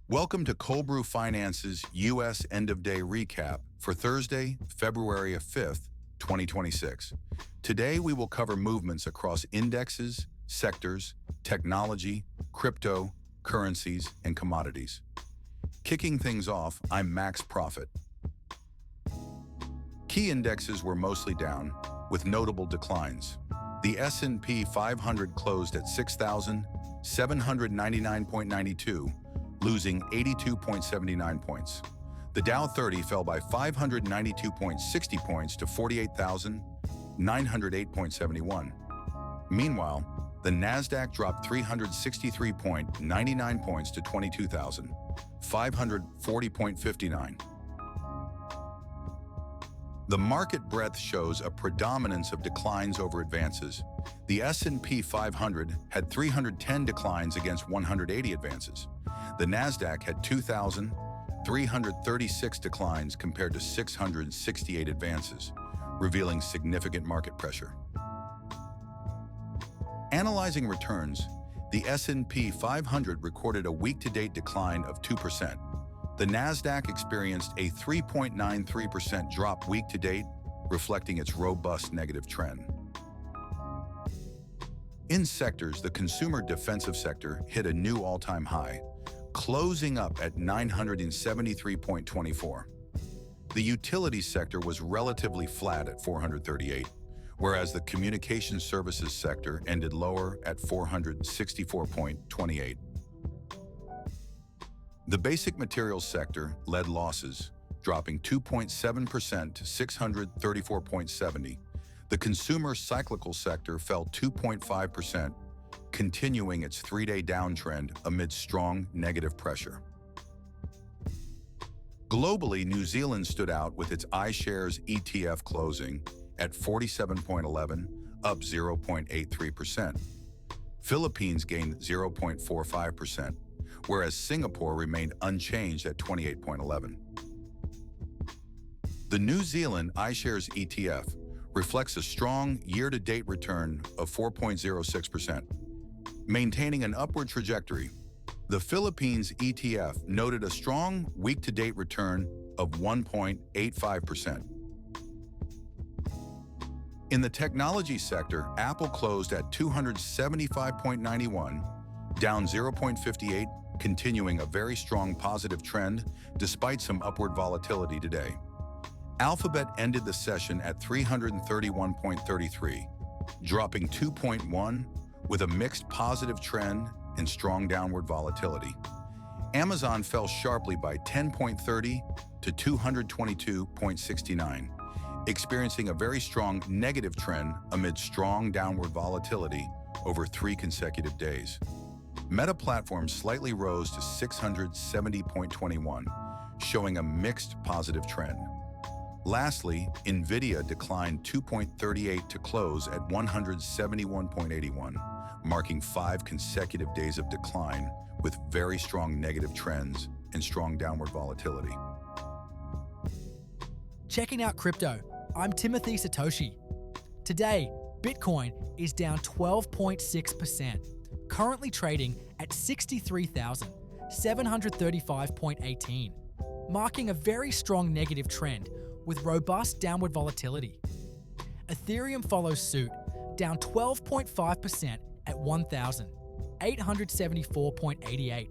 Welcome to Cold Brew Finance's U.S. End-of-Day Recap for Thursday, February 5th, 2026. Today, we will cover movements across indexes, sectors, technology, crypto, currencies, and commodities. Kicking things off, I'm Max Profit. Key indexes were mostly down, with notable declines. The S&P 500 closed at 6,799.92, losing 82.79 points. The Dow 30 fell by 592.60 points to 48,908.71. Meanwhile, the Nasdaq dropped 363.99 points to 22,540.59. The market breadth shows a predominance of declines over advances. The S&P 500 had 310 declines against 180 advances. The Nasdaq had 2,336 declines compared to 668 advances, revealing significant market pressure. Analyzing returns, the S&P 500 recorded a week-to-date decline of 2%. The Nasdaq experienced a 3.93% drop week-to-date, reflecting its robust negative trend. In sectors, the consumer defensive sector hit a new all-time high, closing up at 973.24. The utility sector was relatively flat at 438, whereas the communication services sector ended lower at 464.28. The basic materials sector led losses, dropping 2.7% to 634.70. The consumer cyclical sector fell 2.5%, continuing its three-day downtrend amid strong negative pressure. Globally, New Zealand stood out with its iShares ETF closing at 47.11, up 0.83%. Philippines gained 0.45%, whereas Singapore remained unchanged at 28.11. The New Zealand iShares ETF reflects a strong year-to-date return of 4.06%, maintaining an upward trajectory. The Philippines ETF noted a strong week-to-date return of 1.85%. In the technology sector, Apple closed at 275.91, down 0.58, continuing a very strong positive trend despite some upward volatility today. Alphabet ended the session at 331.33, dropping 2.1 with a mixed positive trend and strong downward volatility. Amazon fell sharply by 10.30 to 222.69, experiencing a very strong negative trend amid strong downward volatility over 3 consecutive days. Meta Platforms slightly rose to 670.21, showing a mixed positive trend. Lastly, Nvidia declined 2.38 to close at 171.81, marking 5 consecutive days of decline with very strong negative trends and strong downward volatility. Checking out crypto, I'm Timothy Satoshi. Today, Bitcoin is down 12.6%. Currently trading at 63,735.18, marking a very strong negative trend with robust downward volatility. Ethereum follows suit, down 12.5% at 1,874.88.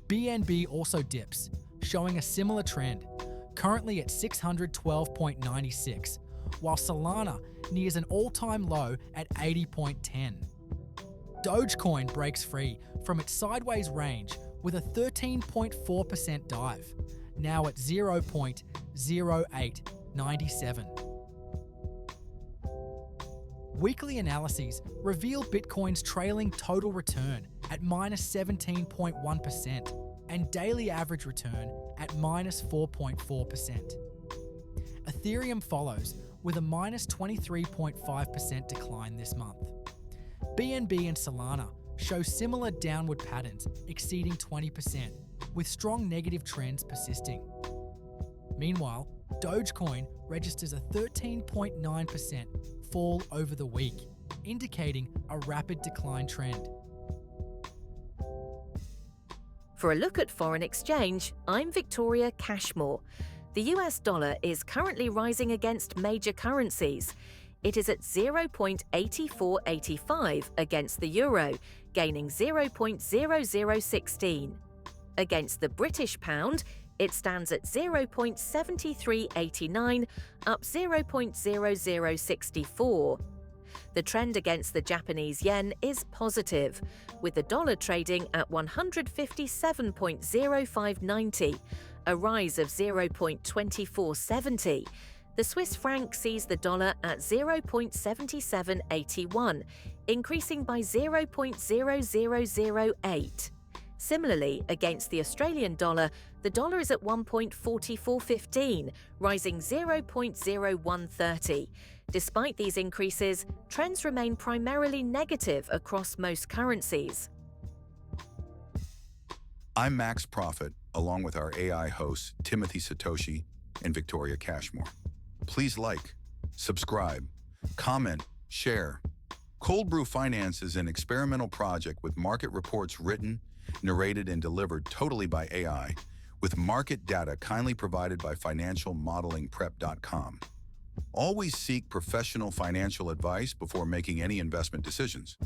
BNB also dips, showing a similar trend, currently at 612.96, while Solana nears an all-time low at 80.10. Dogecoin breaks free from its sideways range with a 13.4% dive, now at 0.0897. Weekly analyses reveal Bitcoin's trailing total return at -17.1% and daily average return at -4.4%. Ethereum follows with a -23.5% decline this month. BNB and Solana show similar downward patterns exceeding 20%, with strong negative trends persisting. Meanwhile, Dogecoin registers a 13.9% fall over the week, indicating a rapid decline trend. For a look at foreign exchange, I'm Victoria Cashmore. The US dollar is currently rising against major currencies. It is at 0.8485 against the euro, gaining 0.0016. Against the British pound, it stands at 0.7389, up 0.0064. The trend against the Japanese yen is positive, with the dollar trading at 157.0590, a rise of 0.2470. The Swiss franc sees the dollar at 0.7781, increasing by 0.0008. Similarly, against the Australian dollar, the dollar is at 1.4415, rising 0.0130. Despite these increases, trends remain primarily negative across most currencies. I'm Max Profit, along with our AI hosts Timothy Satoshi and Victoria Cashmore. Please like, subscribe, comment, share. Cold Brew Finance is an experimental project with market reports written, narrated, and delivered totally by AI, with market data kindly provided by financialmodelingprep.com. Always seek professional financial advice before making any investment decisions.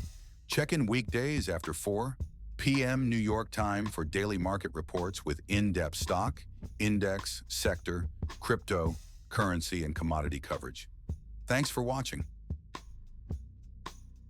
Check in weekdays after 4 p.m. New York time for daily market reports with in-depth stock, index, sector, crypto, currency, and commodity coverage. Thanks for watching.